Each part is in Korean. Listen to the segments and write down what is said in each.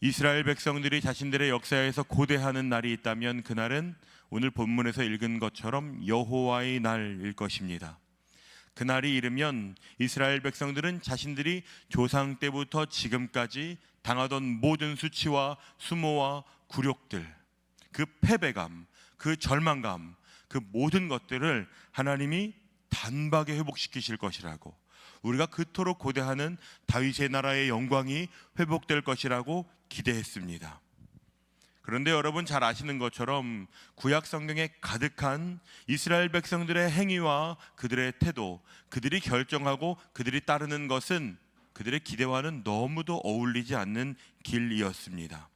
이스라엘 백성들이 자신들의 역사에서 고대하는 날이 있다면 그날은 오늘 본문에서 읽은 것처럼 여호와의 날일 것입니다. 그날이 이르면 이스라엘 백성들은 자신들이 조상 때부터 지금까지 당하던 모든 수치와 수모와 굴욕들, 그 패배감, 그 절망감, 그 모든 것들을 하나님이 단박에 회복시키실 것이라고, 우리가 그토록 고대하는 다윗의 나라의 영광이 회복될 것이라고 기대했습니다. 그런데 여러분 잘 아시는 것처럼 구약 성경에 가득한 이스라엘 백성들의 행위와 그들의 태도, 그들이 결정하고 그들이 따르는 것은 그들의 기대와는 너무도 어울리지 않는 길이었습니다.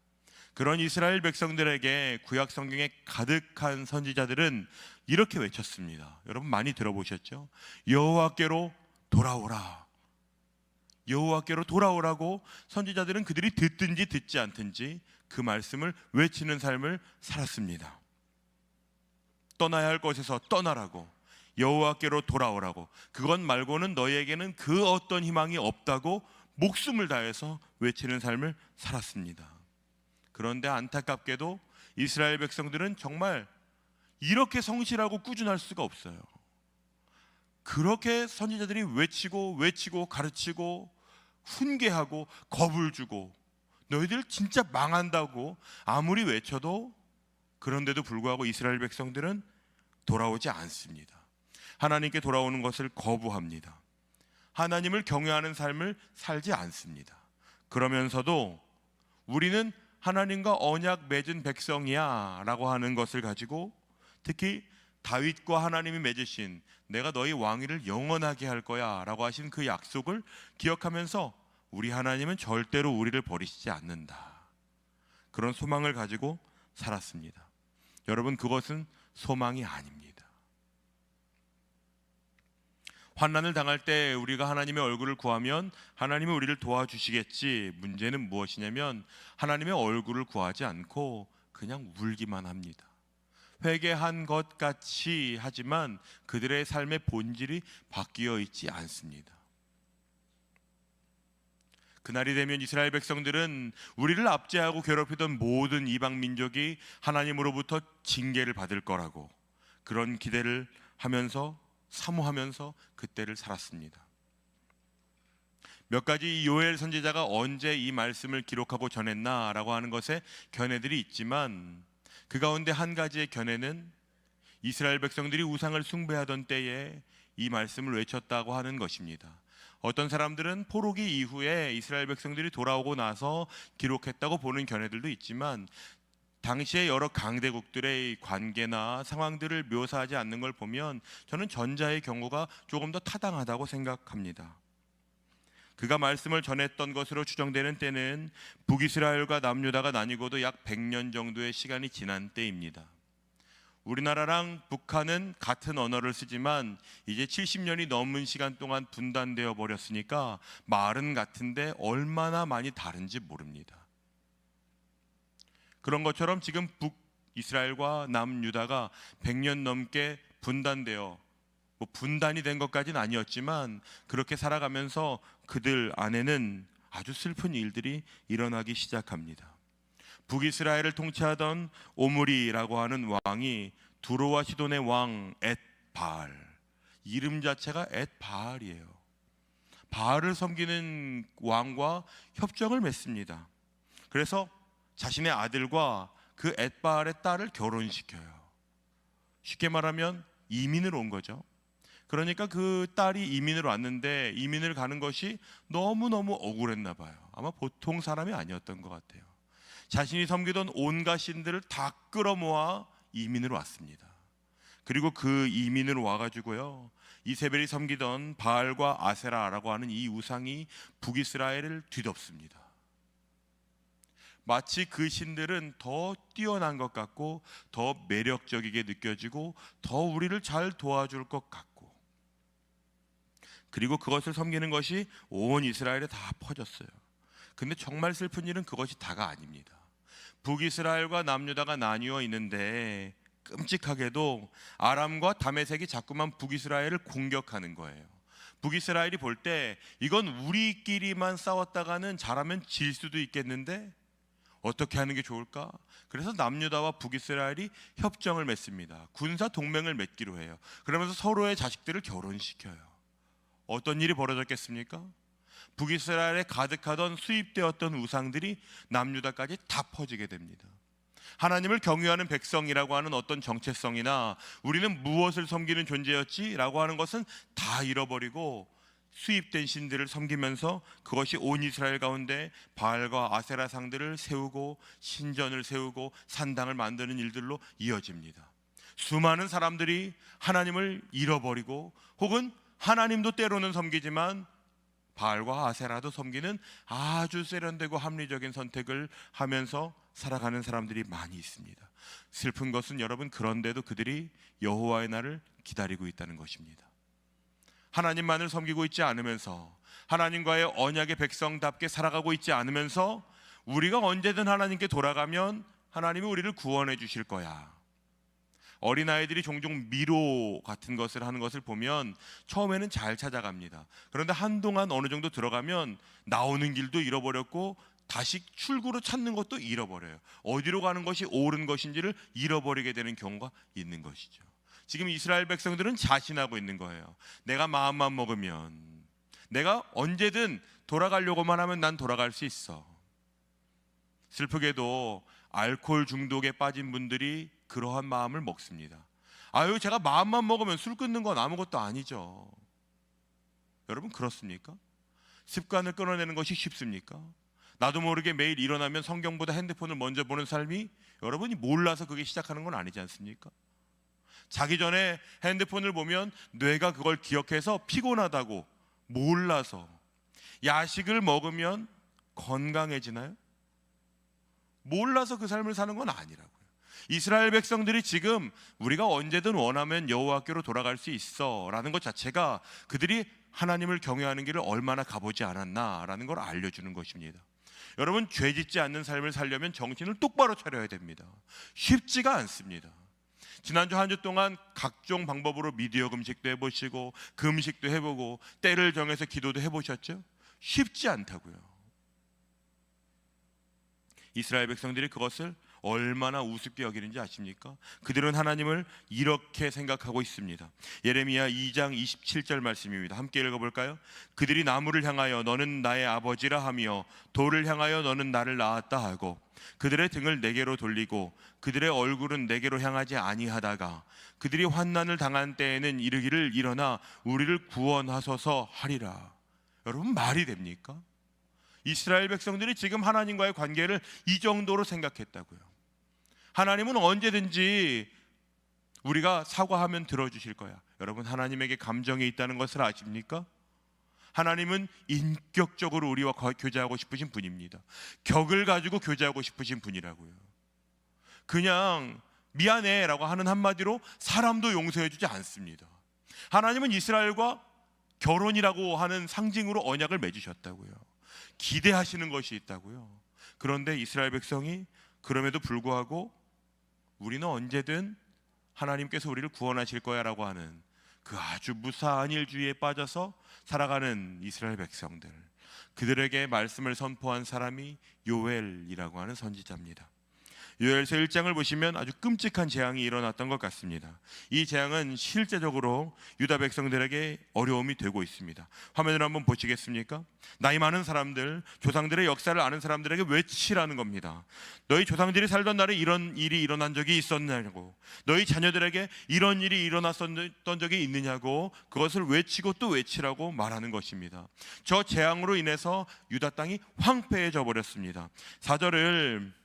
그런 이스라엘 백성들에게 구약 성경에 가득한 선지자들은 이렇게 외쳤습니다. 여러분 많이 들어보셨죠? 여호와께로 돌아오라. 여호와께로 돌아오라고 선지자들은 그들이 듣든지 듣지 않든지 그 말씀을 외치는 삶을 살았습니다. 떠나야 할 곳에서 떠나라고, 여호와께로 돌아오라고, 그것 말고는 너희에게는 그 어떤 희망이 없다고 목숨을 다해서 외치는 삶을 살았습니다. 그런데 안타깝게도 이스라엘 백성들은 정말 이렇게 성실하고 꾸준할 수가 없어요. 그렇게 선지자들이 외치고 가르치고 훈계하고 겁을 주고 너희들 진짜 망한다고 아무리 외쳐도, 그런데도 불구하고 이스라엘 백성들은 돌아오지 않습니다. 하나님께 돌아오는 것을 거부합니다. 하나님을 경외하는 삶을 살지 않습니다. 그러면서도 우리는 하나님과 언약 맺은 백성이야 라고 하는 것을 가지고, 특히 다윗과 하나님이 맺으신 내가 너희 왕위를 영원하게 할 거야 라고 하신 그 약속을 기억하면서 우리 하나님은 절대로 우리를 버리시지 않는다, 그런 소망을 가지고 살았습니다. 여러분, 그것은 소망이 아닙니다. 환난을 당할 때 우리가 하나님의 얼굴을 구하면 하나님은 우리를 도와주시겠지, 문제는 무엇이냐면 하나님의 얼굴을 구하지 않고 그냥 울기만 합니다. 회개한 것 같이 하지만 그들의 삶의 본질이 바뀌어 있지 않습니다. 그날이 되면 이스라엘 백성들은 우리를 압제하고 괴롭히던 모든 이방 민족이 하나님으로부터 징계를 받을 거라고, 그런 기대를 하면서 사모하면서 그때를 살았습니다. 몇 가지 요엘 선지자가 언제 이 말씀을 기록하고 전했나라고 하는 것에 견해들이 있지만, 그 가운데 한 가지의 견해는 이스라엘 백성들이 우상을 숭배하던 때에 이 말씀을 외쳤다고 하는 것입니다. 어떤 사람들은 포로기 이후에 이스라엘 백성들이 돌아오고 나서 기록했다고 보는 견해들도 있지만, 당시의 여러 강대국들의 관계나 상황들을 묘사하지 않는 걸 보면 저는 전자의 경우가 조금 더 타당하다고 생각합니다. 그가 말씀을 전했던 것으로 추정되는 때는 북이스라엘과 남유다가 나뉘고도 약 100년 정도의 시간이 지난 때입니다. 우리나라랑 북한은 같은 언어를 쓰지만 이제 70년이 넘은 시간 동안 분단되어 버렸으니까 말은 같은데 얼마나 많이 다른지 모릅니다. 그런 것처럼 지금 북이스라엘과 남유다가 100년 넘게 분단되어, 분단이 된 것까지는 아니었지만 그렇게 살아가면서 그들 안에는 아주 슬픈 일들이 일어나기 시작합니다. 북이스라엘을 통치하던 오므리라고 하는 왕이 두로와 시돈의 왕 엣바알, 이름 자체가 엣바알이에요. 바알을 섬기는 왕과 협정을 맺습니다. 그래서 자신의 아들과 그 엣바알의 딸을 결혼시켜요. 쉽게 말하면 이민을 온 거죠. 그러니까 그 딸이 이민을 왔는데 이민을 가는 것이 너무너무 억울했나 봐요. 아마 보통 사람이 아니었던 것 같아요. 자신이 섬기던 온갖 신들을 다 끌어모아 이민을 왔습니다. 그리고 그 이민을 와가지고요, 이세벨이 섬기던 바알과 아세라라고 하는 이 우상이 북이스라엘을 뒤덮습니다. 마치 그 신들은 더 뛰어난 것 같고 더 매력적이게 느껴지고 더 우리를 잘 도와줄 것 같고, 그리고 그것을 섬기는 것이 온 이스라엘에 다 퍼졌어요. 근데 정말 슬픈 일은 그것이 다가 아닙니다. 북이스라엘과 남유다가 나뉘어 있는데 끔찍하게도 아람과 다메섹이 자꾸만 북이스라엘을 공격하는 거예요. 북이스라엘이 볼 때 이건 우리끼리만 싸웠다가는 잘하면 질 수도 있겠는데 어떻게 하는 게 좋을까? 그래서 남유다와 북이스라엘이 협정을 맺습니다. 군사 동맹을 맺기로 해요. 그러면서 서로의 자식들을 결혼시켜요. 어떤 일이 벌어졌겠습니까? 북이스라엘에 가득하던 수입되었던 우상들이 남유다까지 다 퍼지게 됩니다. 하나님을 경유하는 백성이라고 하는 어떤 정체성이나 우리는 무엇을 섬기는 존재였지라고 하는 것은 다 잃어버리고 수입된 신들을 섬기면서 그것이 온 이스라엘 가운데 바알과 아세라 상들을 세우고 신전을 세우고 산당을 만드는 일들로 이어집니다. 수많은 사람들이 하나님을 잃어버리고 혹은 하나님도 때로는 섬기지만 바알과 아세라도 섬기는 아주 세련되고 합리적인 선택을 하면서 살아가는 사람들이 많이 있습니다. 슬픈 것은 여러분, 그런데도 그들이 여호와의 날을 기다리고 있다는 것입니다. 하나님만을 섬기고 있지 않으면서 하나님과의 언약의 백성답게 살아가고 있지 않으면서 우리가 언제든 하나님께 돌아가면 하나님이 우리를 구원해 주실 거야. 어린아이들이 종종 미로 같은 것을 하는 것을 보면 처음에는 잘 찾아갑니다. 그런데 한동안 어느 정도 들어가면 나오는 길도 잃어버렸고 다시 출구로 찾는 것도 잃어버려요. 어디로 가는 것이 옳은 것인지를 잃어버리게 되는 경우가 있는 것이죠. 지금 이스라엘 백성들은 자신하고 있는 거예요. 내가 마음만 먹으면, 내가 언제든 돌아가려고만 하면 난 돌아갈 수 있어. 슬프게도 알코올 중독에 빠진 분들이 그러한 마음을 먹습니다. 아유, 제가 마음만 먹으면 술 끊는 건 아무것도 아니죠. 여러분, 그렇습니까? 습관을 끊어내는 것이 쉽습니까? 나도 모르게 매일 일어나면 성경보다 핸드폰을 먼저 보는 삶이 여러분이 몰라서 그게 시작하는 건 아니지 않습니까? 자기 전에 핸드폰을 보면 뇌가 그걸 기억해서 피곤하다고 몰라서. 야식을 먹으면 건강해지나요? 몰라서 그 삶을 사는 건 아니라고요. 이스라엘 백성들이 지금 우리가 언제든 원하면 여호와께로 돌아갈 수 있어 라는 것 자체가 그들이 하나님을 경외하는 길을 얼마나 가보지 않았나라는 걸 알려주는 것입니다. 여러분, 죄짓지 않는 삶을 살려면 정신을 똑바로 차려야 됩니다. 쉽지가 않습니다. 지난주 한 주 동안 각종 방법으로 미디어 금식도 해보시고 금식도 해보고 때를 정해서 기도도 해보셨죠? 쉽지 않다고요. 이스라엘 백성들이 그것을 얼마나 우습게 여기는지 아십니까? 그들은 하나님을 이렇게 생각하고 있습니다. 예레미야 2장 27절 말씀입니다. 함께 읽어볼까요? 그들이 나무를 향하여 너는 나의 아버지라 하며 돌을 향하여 너는 나를 낳았다 하고 그들의 등을 내게로 돌리고 그들의 얼굴은 내게로 향하지 아니하다가 그들이 환난을 당한 때에는 이르기를 일어나 우리를 구원하소서 하리라. 여러분, 말이 됩니까? 이스라엘 백성들이 지금 하나님과의 관계를 이 정도로 생각했다고요. 하나님은 언제든지 우리가 사과하면 들어주실 거야. 여러분, 하나님에게 감정이 있다는 것을 아십니까? 하나님은 인격적으로 우리와 교제하고 싶으신 분입니다. 격을 가지고 교제하고 싶으신 분이라고요. 그냥 미안해 라고 하는 한마디로 사람도 용서해 주지 않습니다. 하나님은 이스라엘과 결혼이라고 하는 상징으로 언약을 맺으셨다고요. 기대하시는 것이 있다고요. 그런데 이스라엘 백성이 그럼에도 불구하고 우리는 언제든 하나님께서 우리를 구원하실 거야 라고 하는 그 아주 무사한 일주의에 빠져서 살아가는 이스라엘 백성들, 그들에게 말씀을 선포한 사람이 요엘이라고 하는 선지자입니다. 요엘서 1장을 보시면 아주 끔찍한 재앙이 일어났던 것 같습니다. 이 재앙은 실제적으로 유다 백성들에게 어려움이 되고 있습니다. 화면을 한번 보시겠습니까? 나이 많은 사람들, 조상들의 역사를 아는 사람들에게 외치라는 겁니다. 너희 조상들이 살던 날에 이런 일이 일어난 적이 있었냐고, 너희 자녀들에게 이런 일이 일어났던 적이 있느냐고 그것을 외치고 또 외치라고 말하는 것입니다. 저 재앙으로 인해서 유다 땅이 황폐해져 버렸습니다. 4절을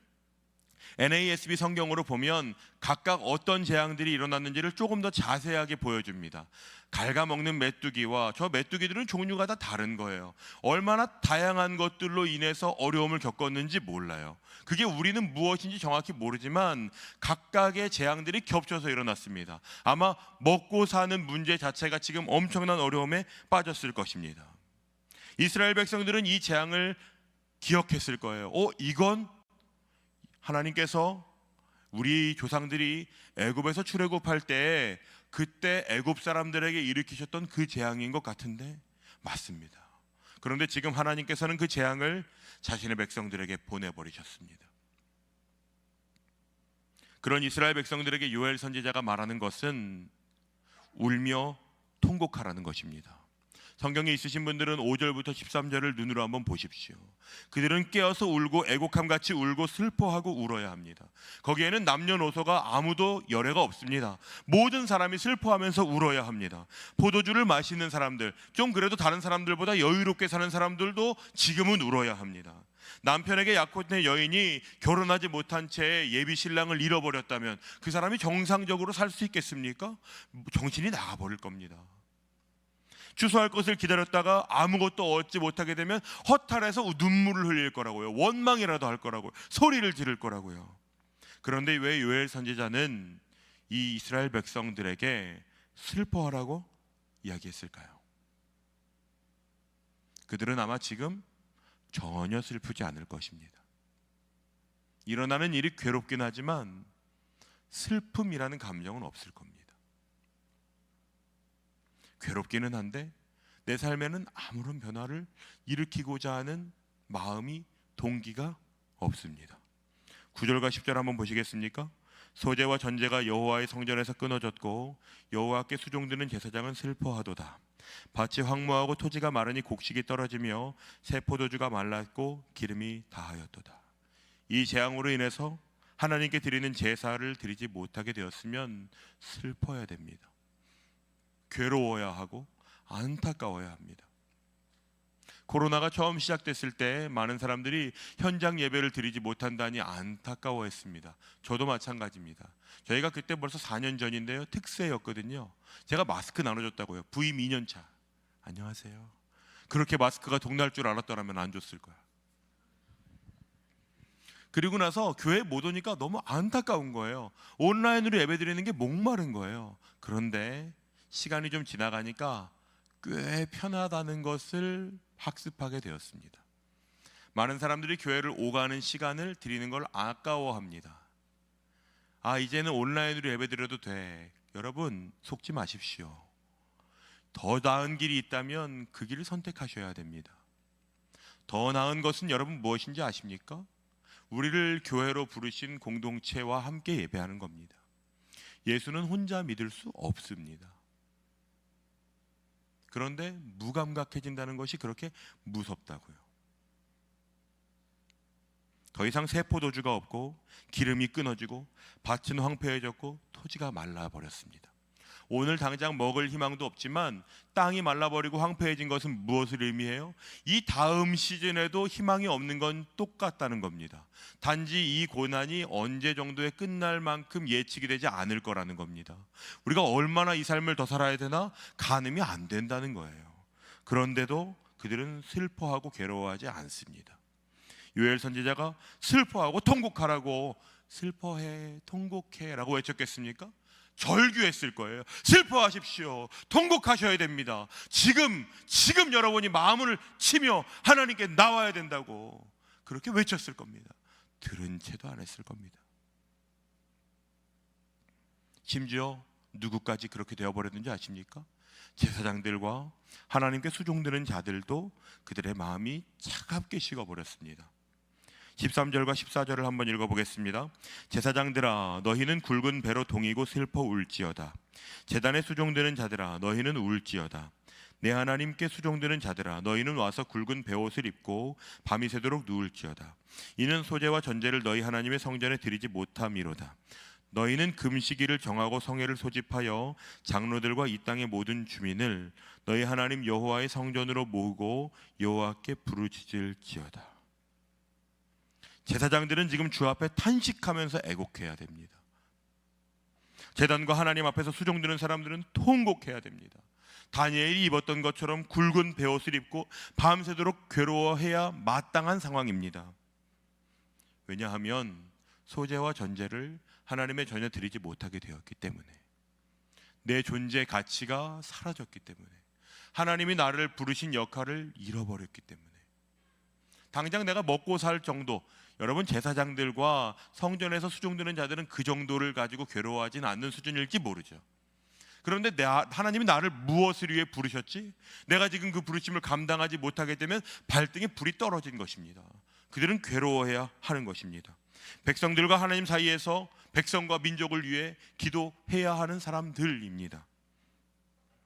NASB 성경으로 보면 각각 어떤 재앙들이 일어났는지를 조금 더 자세하게 보여줍니다. 갉아먹는 메뚜기와 저 메뚜기들은 종류가 다 다른 거예요. 얼마나 다양한 것들로 인해서 어려움을 겪었는지 몰라요. 그게 우리는 무엇인지 정확히 모르지만 각각의 재앙들이 겹쳐서 일어났습니다. 아마 먹고 사는 문제 자체가 지금 엄청난 어려움에 빠졌을 것입니다. 이스라엘 백성들은 이 재앙을 기억했을 거예요. 이건 하나님께서 우리 조상들이 애굽에서 출애굽할 때 그때 애굽 사람들에게 일으키셨던 그 재앙인 것 같은데 맞습니다. 그런데 지금 하나님께서는 그 재앙을 자신의 백성들에게 보내버리셨습니다. 그런 이스라엘 백성들에게 요엘 선지자가 말하는 것은 울며 통곡하라는 것입니다. 성경에 있으신 분들은 5절부터 13절을 눈으로 한번 보십시오. 그들은 깨어서 울고 애곡함같이 울고 슬퍼하고 울어야 합니다. 거기에는 남녀노소가 아무도 열애가 없습니다. 모든 사람이 슬퍼하면서 울어야 합니다. 포도주를 마시는 사람들, 좀 그래도 다른 사람들보다 여유롭게 사는 사람들도 지금은 울어야 합니다. 남편에게 약혼된 여인이 결혼하지 못한 채 예비 신랑을 잃어버렸다면 그 사람이 정상적으로 살 수 있겠습니까? 정신이 나가버릴 겁니다. 추수할 것을 기다렸다가 아무것도 얻지 못하게 되면 허탈해서 눈물을 흘릴 거라고요. 원망이라도 할 거라고요. 소리를 지를 거라고요. 그런데 왜 요엘 선지자는 이 이스라엘 백성들에게 슬퍼하라고 이야기했을까요? 그들은 아마 지금 전혀 슬프지 않을 것입니다. 일어나는 일이 괴롭긴 하지만 슬픔이라는 감정은 없을 겁니다. 괴롭기는 한데 내 삶에는 아무런 변화를 일으키고자 하는 마음이, 동기가 없습니다. 9절과 10절 한번 보시겠습니까? 소재와 전제가 여호와의 성전에서 끊어졌고 여호와께 수종드는 제사장은 슬퍼하도다. 밭이 황무하고 토지가 마르니 곡식이 떨어지며 새 포도주가 말랐고 기름이 다하였도다. 이 재앙으로 인해서 하나님께 드리는 제사를 드리지 못하게 되었으면 슬퍼야 됩니다. 괴로워야 하고 안타까워야 합니다. 코로나가 처음 시작됐을 때 많은 사람들이 현장 예배를 드리지 못한다니 안타까워했습니다. 저도 마찬가지입니다. 저희가 그때 벌써 4년 전인데요, 특세였거든요. 제가 마스크 나눠줬다고요. 부임 2년 차. 안녕하세요. 그렇게 마스크가 동날 줄 알았더라면 안 줬을 거야. 그리고 나서 교회 못 오니까 너무 안타까운 거예요. 온라인으로 예배 드리는 게 목마른 거예요. 그런데 시간이 좀 지나가니까 꽤 편하다는 것을 학습하게 되었습니다. 많은 사람들이 교회를 오가는 시간을 드리는 걸 아까워합니다. 이제는 온라인으로 예배드려도 돼. 여러분, 속지 마십시오. 더 나은 길이 있다면 그 길을 선택하셔야 됩니다. 더 나은 것은 여러분 무엇인지 아십니까? 우리를 교회로 부르신 공동체와 함께 예배하는 겁니다. 예수는 혼자 믿을 수 없습니다. 그런데 무감각해진다는 것이 그렇게 무섭다고요. 더 이상 새 포도주가 없고 기름이 끊어지고 밭은 황폐해졌고 토지가 말라버렸습니다. 오늘 당장 먹을 희망도 없지만 땅이 말라버리고 황폐해진 것은 무엇을 의미해요? 이 다음 시즌에도 희망이 없는 건 똑같다는 겁니다. 단지 이 고난이 언제 정도에 끝날 만큼 예측이 되지 않을 거라는 겁니다. 우리가 얼마나 이 삶을 더 살아야 되나 가늠이 안 된다는 거예요. 그런데도 그들은 슬퍼하고 괴로워하지 않습니다. 요엘 선지자가 슬퍼하고 통곡하라고, 슬퍼해 통곡해 라고 외쳤겠습니까? 절규했을 거예요. 슬퍼하십시오. 통곡하셔야 됩니다. 지금 여러분이 마음을 치며 하나님께 나와야 된다고 그렇게 외쳤을 겁니다. 들은 채도 안 했을 겁니다. 심지어 누구까지 그렇게 되어버렸는지 아십니까? 제사장들과 하나님께 수종드는 자들도 그들의 마음이 차갑게 식어버렸습니다. 13절과 14절을 한번 읽어보겠습니다. 제사장들아 너희는 굵은 배로 동이고 슬퍼 울지어다. 제단에 수종드는 자들아 너희는 울지어다. 내 하나님께 수종드는 자들아 너희는 와서 굵은 베옷을 입고 밤이 새도록 누울지어다. 이는 소제와 전제를 너희 하나님의 성전에 드리지 못함이로다. 너희는 금시기를 정하고 성회를 소집하여 장로들과 이 땅의 모든 주민을 너희 하나님 여호와의 성전으로 모으고 여호와께 부르짖을지어다. 제사장들은 지금 주 앞에 탄식하면서 애곡해야 됩니다. 제단과 하나님 앞에서 수종드는 사람들은 통곡해야 됩니다. 다니엘이 입었던 것처럼 굵은 베옷을 입고 밤새도록 괴로워해야 마땅한 상황입니다. 왜냐하면 소제와 전제를 하나님의 전혀 드리지 못하게 되었기 때문에, 내 존재의 가치가 사라졌기 때문에, 하나님이 나를 부르신 역할을 잃어버렸기 때문에, 당장 내가 먹고 살 정도, 여러분 제사장들과 성전에서 수종드는 자들은 그 정도를 가지고 괴로워하지는 않는 수준일지 모르죠. 그런데 하나님이 나를 무엇을 위해 부르셨지? 내가 지금 그 부르심을 감당하지 못하게 되면 발등에 불이 떨어진 것입니다. 그들은 괴로워해야 하는 것입니다. 백성들과 하나님 사이에서 백성과 민족을 위해 기도해야 하는 사람들입니다.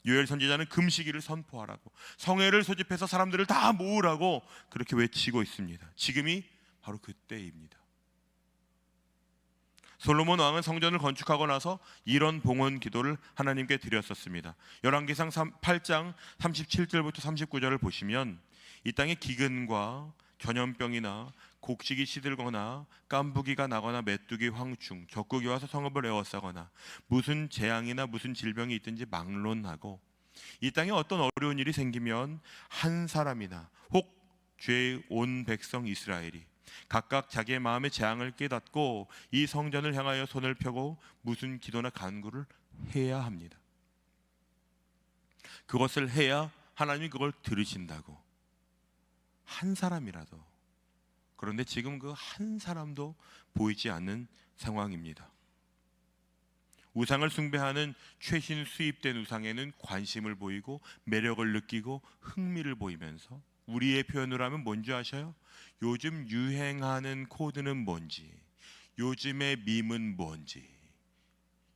요엘 선지자는 금식일을 선포하라고, 성회를 소집해서 사람들을 다 모으라고 그렇게 외치고 있습니다. 지금이 바로 그때입니다. 솔로몬 왕은 성전을 건축하고 나서 이런 봉헌 기도를 하나님께 드렸었습니다. 열왕기상 8장 37절부터 39절을 보시면 이 땅에 기근과 전염병이나 곡식이 시들거나 깐부기가 나거나 메뚜기, 황충, 적국이 와서 성읍을 에워싸거나 무슨 재앙이나 무슨 질병이 있든지 막론하고, 이 땅에 어떤 어려운 일이 생기면 한 사람이나 혹 죄의 온 백성 이스라엘이 각각 자기의 마음의 재앙을 깨닫고 이 성전을 향하여 손을 펴고 무슨 기도나 간구를 해야 합니다. 그것을 해야 하나님이 그걸 들으신다고. 한 사람이라도. 그런데 지금 그 한 사람도 보이지 않는 상황입니다. 우상을 숭배하는 최신 수입된 우상에는 관심을 보이고 매력을 느끼고 흥미를 보이면서, 우리의 표현으로 하면 뭔지 아셔요? 요즘 유행하는 코드는 뭔지, 요즘의 밈은 뭔지,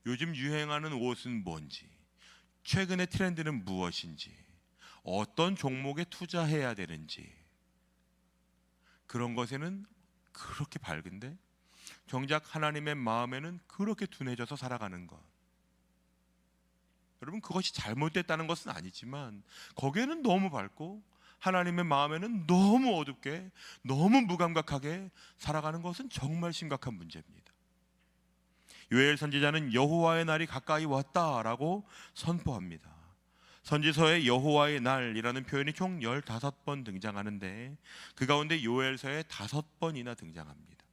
요즘 유행하는 옷은 뭔지, 최근의 트렌드는 무엇인지, 어떤 종목에 투자해야 되는지, 그런 것에는 그렇게 밝은데 정작 하나님의 마음에는 그렇게 둔해져서 살아가는 것. 여러분, 그것이 잘못됐다는 것은 아니지만 거기에는 너무 밝고 하나님의 마음에는 너무 어둡게, 너무 무감각하게 살아가는 것은 정말 심각한 문제입니다. 요엘 선지자는 여호와의 날이 가까이 왔다라고 선포합니다. 선지서에 여호와의 날이라는 표현이 총 15번 등장하는데 그 가운데 요엘서에 5번이나 등장합니다.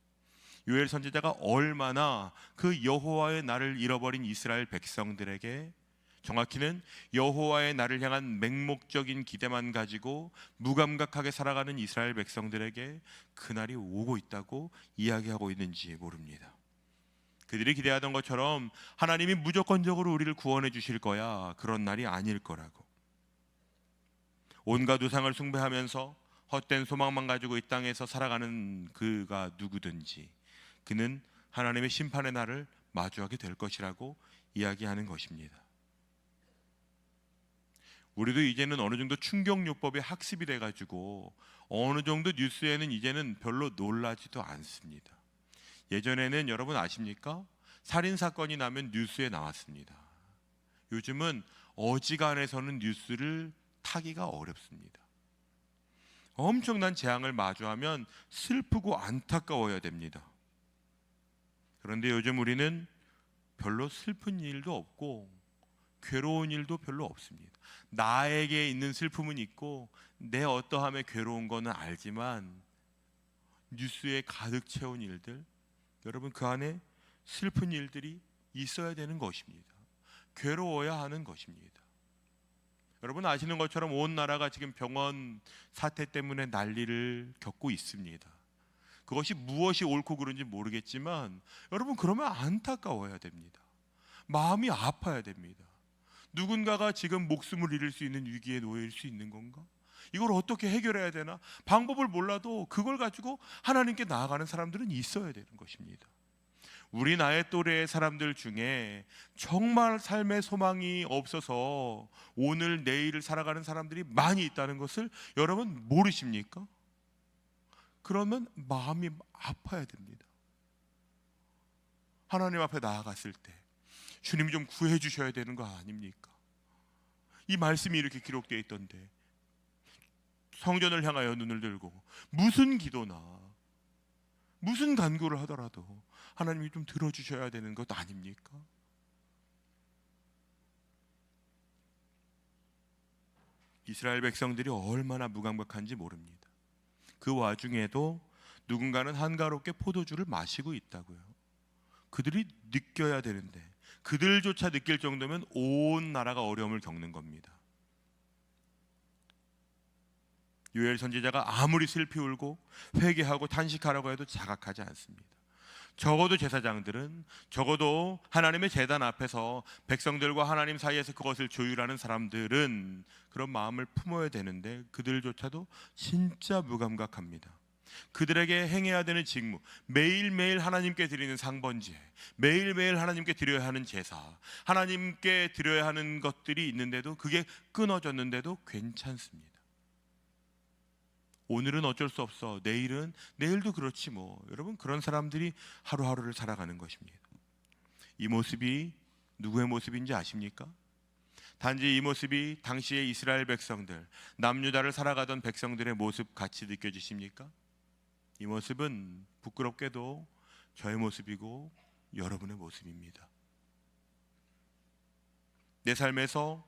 요엘 선지자가 얼마나 그 여호와의 날을 잃어버린 이스라엘 백성들에게, 정확히는 여호와의 날을 향한 맹목적인 기대만 가지고 무감각하게 살아가는 이스라엘 백성들에게 그날이 오고 있다고 이야기하고 있는지 모릅니다. 그들이 기대하던 것처럼 하나님이 무조건적으로 우리를 구원해 주실 거야, 그런 날이 아닐 거라고. 온갖 우상을 숭배하면서 헛된 소망만 가지고 이 땅에서 살아가는 그가 누구든지 그는 하나님의 심판의 날을 마주하게 될 것이라고 이야기하는 것입니다. 우리도 이제는 어느 정도 충격요법이 학습이 돼가지고 어느 정도 뉴스에는 이제는 별로 놀라지도 않습니다. 예전에는 여러분 아십니까? 살인사건이 나면 뉴스에 나왔습니다. 요즘은 어지간해서는 뉴스를 타기가 어렵습니다. 엄청난 재앙을 마주하면 슬프고 안타까워야 됩니다. 그런데 요즘 우리는 별로 슬픈 일도 없고 괴로운 일도 별로 없습니다. 나에게 있는 슬픔은 있고 내 어떠함에 괴로운 거는 알지만 뉴스에 가득 채운 일들, 여러분 그 안에 슬픈 일들이 있어야 되는 것입니다. 괴로워야 하는 것입니다. 여러분 아시는 것처럼 온 나라가 지금 병원 사태 때문에 난리를 겪고 있습니다. 그것이 무엇이 옳고 그른지 모르겠지만 여러분 그러면 안타까워야 됩니다. 마음이 아파야 됩니다. 누군가가 지금 목숨을 잃을 수 있는 위기에 놓일 수 있는 건가? 이걸 어떻게 해결해야 되나? 방법을 몰라도 그걸 가지고 하나님께 나아가는 사람들은 있어야 되는 것입니다. 우리 나의 또래의 사람들 중에 정말 삶의 소망이 없어서 오늘 내일을 살아가는 사람들이 많이 있다는 것을 여러분 모르십니까? 그러면 마음이 아파야 됩니다. 하나님 앞에 나아갔을 때 주님이 좀 구해 주셔야 되는 거 아닙니까? 이 말씀이 이렇게 기록되어 있던데 성전을 향하여 눈을 들고 무슨 기도나 무슨 간구를 하더라도 하나님이 좀 들어주셔야 되는 것 아닙니까? 이스라엘 백성들이 얼마나 무감각한지 모릅니다. 그 와중에도 누군가는 한가롭게 포도주를 마시고 있다고요. 그들이 느껴야 되는데 그들조차 느낄 정도면 온 나라가 어려움을 겪는 겁니다. 요엘 선지자가 아무리 슬피 울고 회개하고 탄식하라고 해도 자각하지 않습니다. 적어도 제사장들은, 적어도 하나님의 제단 앞에서 백성들과 하나님 사이에서 그것을 조율하는 사람들은 그런 마음을 품어야 되는데 그들조차도 진짜 무감각합니다. 그들에게 행해야 되는 직무, 매일매일 하나님께 드리는 상번제, 매일매일 하나님께 드려야 하는 제사, 하나님께 드려야 하는 것들이 있는데도 그게 끊어졌는데도 괜찮습니다. 오늘은 어쩔 수 없어, 내일도 그렇지 뭐. 여러분, 그런 사람들이 하루하루를 살아가는 것입니다. 이 모습이 누구의 모습인지 아십니까? 단지 이 모습이 당시의 이스라엘 백성들, 남유다를 살아가던 백성들의 모습 같이 느껴지십니까? 이 모습은 부끄럽게도 저의 모습이고 여러분의 모습입니다. 내 삶에서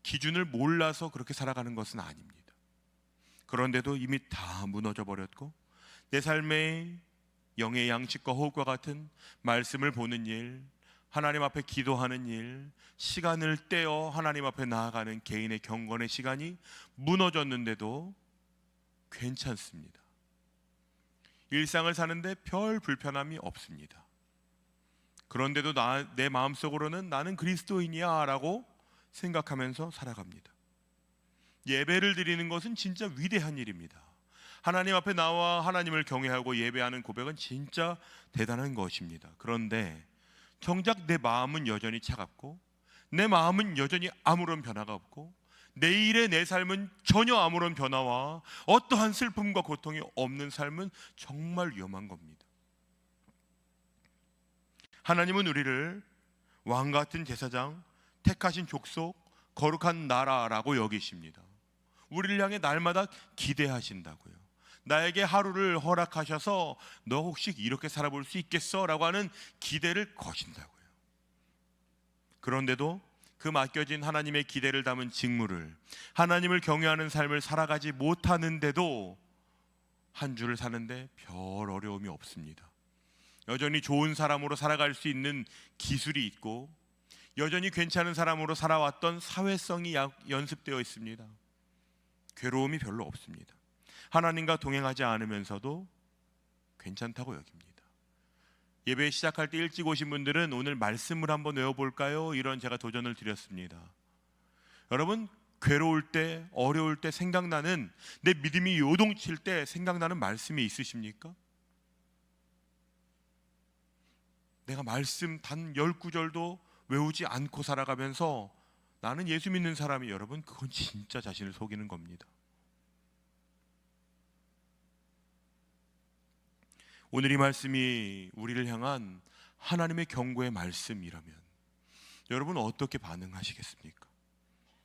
기준을 몰라서 그렇게 살아가는 것은 아닙니다. 그런데도 이미 다 무너져 버렸고, 내 삶의 영의 양식과 호흡과 같은 말씀을 보는 일, 하나님 앞에 기도하는 일, 시간을 떼어 하나님 앞에 나아가는 개인의 경건의 시간이 무너졌는데도 괜찮습니다. 일상을 사는데 별 불편함이 없습니다. 그런데도 내 마음속으로는 나는 그리스도인이야 라고 생각하면서 살아갑니다. 예배를 드리는 것은 진짜 위대한 일입니다. 하나님 앞에 나와 하나님을 경외하고 예배하는 고백은 진짜 대단한 것입니다. 그런데 정작 내 마음은 여전히 차갑고, 내 마음은 여전히 아무런 변화가 없고, 내일의 내 삶은 전혀 아무런 변화와 어떠한 슬픔과 고통이 없는 삶은 정말 위험한 겁니다. 하나님은 우리를 왕같은 제사장, 택하신 족속, 거룩한 나라라고 여기십니다. 우리를 향해 날마다 기대하신다고요. 나에게 하루를 허락하셔서 너 혹시 이렇게 살아볼 수 있겠어? 라고 하는 기대를 거신다고요. 그런데도 그 맡겨진 하나님의 기대를 담은 직무를, 하나님을 경외하는 삶을 살아가지 못하는데도 한 주를 사는데 별 어려움이 없습니다. 여전히 좋은 사람으로 살아갈 수 있는 기술이 있고, 여전히 괜찮은 사람으로 살아왔던 사회성이 연습되어 있습니다. 괴로움이 별로 없습니다. 하나님과 동행하지 않으면서도 괜찮다고 여깁니다. 예배 시작할 때 일찍 오신 분들은 오늘 말씀을 한번 외워볼까요? 이런 제가 도전을 드렸습니다. 여러분, 괴로울 때, 어려울 때 생각나는, 내 믿음이 요동칠 때 생각나는 말씀이 있으십니까? 내가 말씀 단 10구절도 외우지 않고 살아가면서 나는 예수 믿는 사람이, 여러분, 그건 진짜 자신을 속이는 겁니다. 오늘 이 말씀이 우리를 향한 하나님의 경고의 말씀이라면 여러분 어떻게 반응하시겠습니까?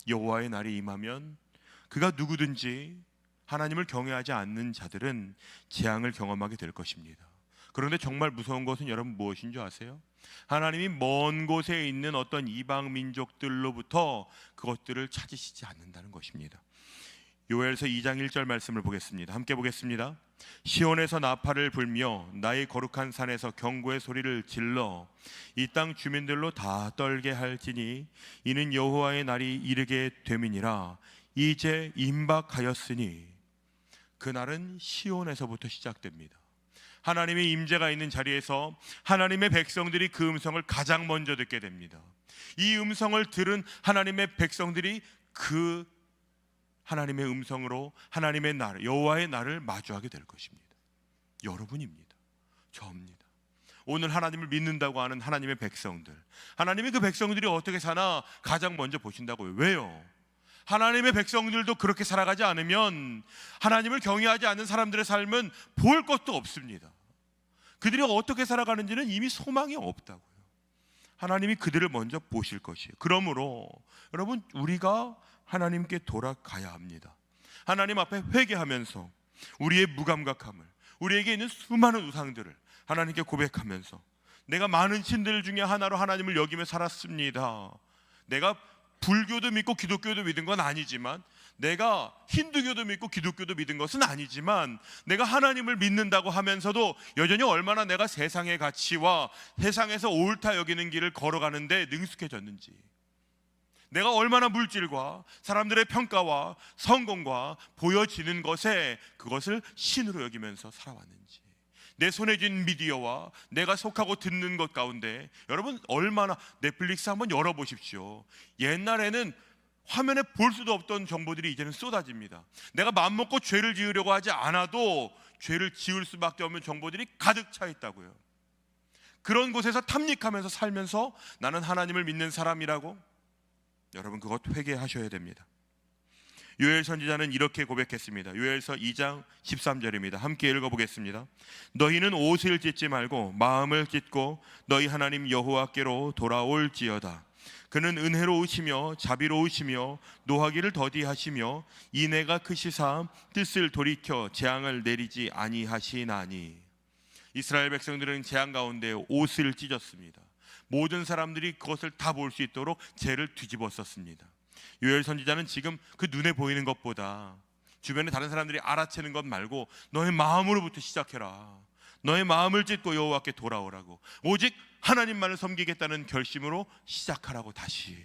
여호와의 날이 임하면 그가 누구든지 하나님을 경외하지 않는 자들은 재앙을 경험하게 될 것입니다. 그런데 정말 무서운 것은 여러분 무엇인 줄 아세요? 하나님이 먼 곳에 있는 어떤 이방 민족들로부터 그것들을 찾으시지 않는다는 것입니다. 요엘서 2장 1절 말씀을 보겠습니다. 함께 보겠습니다. 시온에서 나팔을 불며 나의 거룩한 산에서 경고의 소리를 질러 이 땅 주민들로 다 떨게 할지니 이는 여호와의 날이 이르게 됨이니라. 이제 임박하였으니. 그날은 시온에서부터 시작됩니다. 하나님의 임재가 있는 자리에서 하나님의 백성들이 그 음성을 가장 먼저 듣게 됩니다. 이 음성을 들은 하나님의 백성들이 그 하나님의 음성으로 하나님의 날, 여호와의 날을 마주하게 될 것입니다. 여러분입니다. 저입니다. 오늘 하나님을 믿는다고 하는 하나님의 백성들, 하나님이 그 백성들이 어떻게 사나 가장 먼저 보신다고요. 왜요? 하나님의 백성들도 그렇게 살아가지 않으면 하나님을 경외하지 않는 사람들의 삶은 볼 것도 없습니다. 그들이 어떻게 살아가는지는 이미 소망이 없다고요. 하나님이 그들을 먼저 보실 것이에요. 그러므로 여러분, 우리가 하나님께 돌아가야 합니다. 하나님 앞에 회개하면서 우리의 무감각함을, 우리에게 있는 수많은 우상들을 하나님께 고백하면서 내가 많은 신들 중에 하나로 하나님을 여기며 살았습니다. 내가 불교도 믿고 기독교도 믿은 건 아니지만, 내가 힌두교도 믿고 기독교도 믿은 것은 아니지만, 내가 하나님을 믿는다고 하면서도 여전히 얼마나 내가 세상의 가치와 세상에서 옳다 여기는 길을 걸어가는데 능숙해졌는지, 내가 얼마나 물질과 사람들의 평가와 성공과 보여지는 것에 그것을 신으로 여기면서 살아왔는지, 내 손에 쥔 미디어와 내가 속하고 듣는 것 가운데 여러분 얼마나, 넷플릭스 한번 열어보십시오. 옛날에는 화면에 볼 수도 없던 정보들이 이제는 쏟아집니다. 내가 마음먹고 죄를 지으려고 하지 않아도 죄를 지을 수밖에 없는 정보들이 가득 차 있다고요. 그런 곳에서 탐닉하면서 살면서 나는 하나님을 믿는 사람이라고, 여러분 그것 회개하셔야 됩니다. 요엘 선지자는 이렇게 고백했습니다. 요엘서 2장 13절입니다. 함께 읽어보겠습니다. 너희는 옷을 찢지 말고 마음을 찢고 너희 하나님 여호와께로 돌아올지어다. 그는 은혜로우시며 자비로우시며 노하기를 더디하시며 인애가 크시사 뜻을 돌이켜 재앙을 내리지 아니하시나니. 이스라엘 백성들은 재앙 가운데 옷을 찢었습니다. 모든 사람들이 그것을 다 볼 수 있도록 죄를 뒤집어 썼습니다. 요엘 선지자는 지금 그 눈에 보이는 것보다 주변에 다른 사람들이 알아채는 것 말고 너의 마음으로부터 시작해라. 너의 마음을 찢고 여호와께 돌아오라고, 오직 하나님만을 섬기겠다는 결심으로 시작하라고. 다시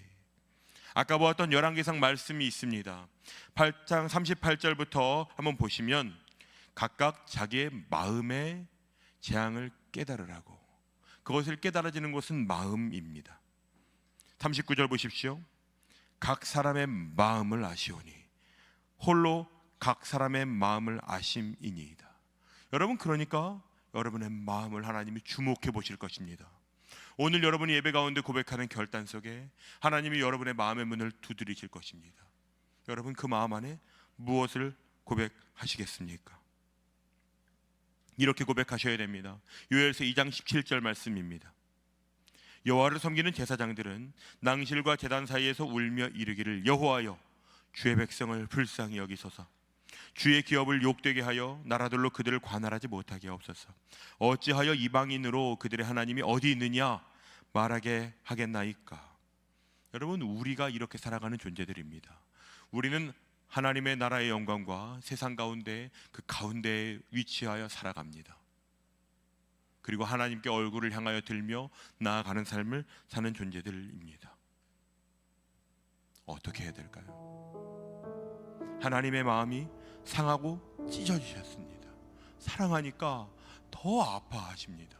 아까 보았던 열왕기상 말씀이 있습니다. 8장 38절부터 한번 보시면 각각 자기의 마음의 재앙을 깨달으라고, 그것을 깨달아지는 것은 마음입니다. 39절 보십시오. 각 사람의 마음을 아시오니 홀로 각 사람의 마음을 아심이니이다. 여러분, 그러니까 여러분의 마음을 하나님이 주목해 보실 것입니다. 오늘 여러분이 예배 가운데 고백하는 결단 속에 하나님이 여러분의 마음의 문을 두드리실 것입니다. 여러분, 그 마음 안에 무엇을 고백하시겠습니까? 이렇게 고백하셔야 됩니다. 요엘서 2장 17절 말씀입니다. 여호와를 섬기는 제사장들은 낭실과 제단 사이에서 울며 이르기를 여호와여 주의 백성을 불쌍히 여기소서. 주의 기업을 욕되게 하여 나라들로 그들을 관할하지 못하게 하옵소서. 어찌하여 이방인으로 그들의 하나님이 어디 있느냐 말하게 하겠나이까. 여러분, 우리가 이렇게 살아가는 존재들입니다. 우리는 하나님의 나라의 영광과 세상 가운데 그 가운데에 위치하여 살아갑니다. 그리고 하나님께 얼굴을 향하여 들며 나아가는 삶을 사는 존재들입니다. 어떻게 해야 될까요? 하나님의 마음이 상하고 찢어지셨습니다. 사랑하니까 더 아파하십니다.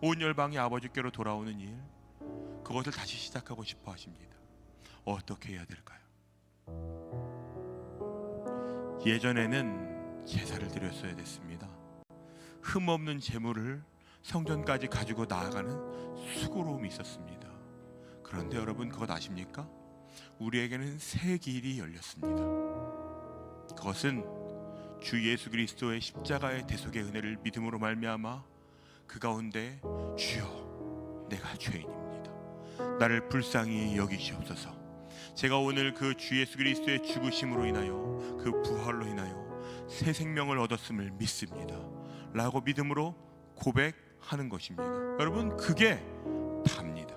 온 열방이 아버지께로 돌아오는 일, 그것을 다시 시작하고 싶어 하십니다. 어떻게 해야 될까요? 예전에는 제사를 드렸어야 됐습니다. 흠없는 제물을 성전까지 가지고 나아가는 수고로움이 있었습니다. 그런데 여러분, 그것 아십니까? 우리에게는 새 길이 열렸습니다. 그것은 주 예수 그리스도의 십자가의 대속의 은혜를 믿음으로 말미암아 그 가운데 주여 내가 죄인입니다, 나를 불쌍히 여기시옵소서. 제가 오늘 그 주 예수 그리스도의 죽으심으로 인하여 그 부활로 인하여 새 생명을 얻었음을 믿습니다 라고 믿음으로 고백하는 것입니다. 여러분, 그게 답니다.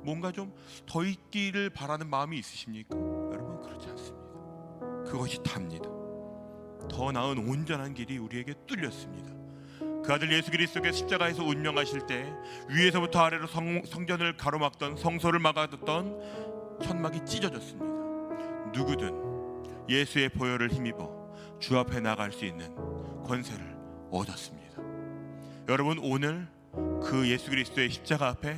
뭔가 좀 더 있기를 바라는 마음이 있으십니까? 여러분, 그렇지 않습니다. 그것이 답니다. 더 나은 온전한 길이 우리에게 뚫렸습니다. 그 아들 예수 그리스도께서 십자가에서 운명하실 때 위에서부터 아래로 성전을 가로막던, 성소를 막아뒀던 천막이 찢어졌습니다. 누구든 예수의 보혈을 힘입어 주 앞에 나갈 수 있는 권세를 얻었습니다. 여러분, 오늘 그 예수 그리스도의 십자가 앞에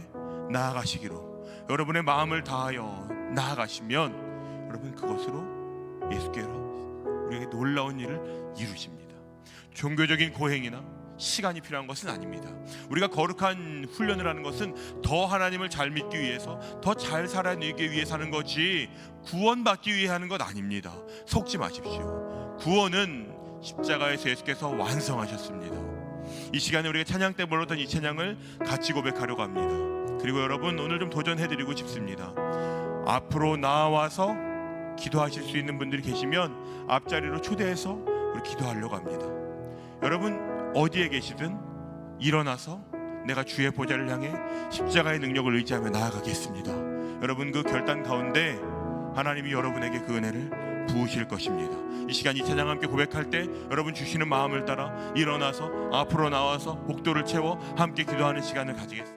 나아가시기로 여러분의 마음을 다하여 나아가시면 여러분, 그것으로 예수께로 우리에게 놀라운 일을 이루십니다. 종교적인 고행이나 시간이 필요한 것은 아닙니다. 우리가 거룩한 훈련을 하는 것은 더 하나님을 잘 믿기 위해서, 더 잘 살아내기 위해 사는 거지 구원받기 위해 하는 것 아닙니다. 속지 마십시오. 구원은 십자가에서 예수께서 완성하셨습니다. 이 시간에 우리가 찬양 때 불렀던 이 찬양을 같이 고백하려고 합니다. 그리고 여러분, 오늘 좀 도전해드리고 싶습니다. 앞으로 나와서 기도하실 수 있는 분들이 계시면 앞자리로 초대해서 우리 기도하려고 합니다. 여러분, 어디에 계시든 일어나서 내가 주의 보좌를 향해 십자가의 능력을 의지하며 나아가겠습니다. 여러분, 그 결단 가운데 하나님이 여러분에게 그 은혜를 부으실 것입니다. 이 시간 이 찬양 함께 고백할 때 여러분 주시는 마음을 따라 일어나서 앞으로 나와서 복도를 채워 함께 기도하는 시간을 가지겠습니다.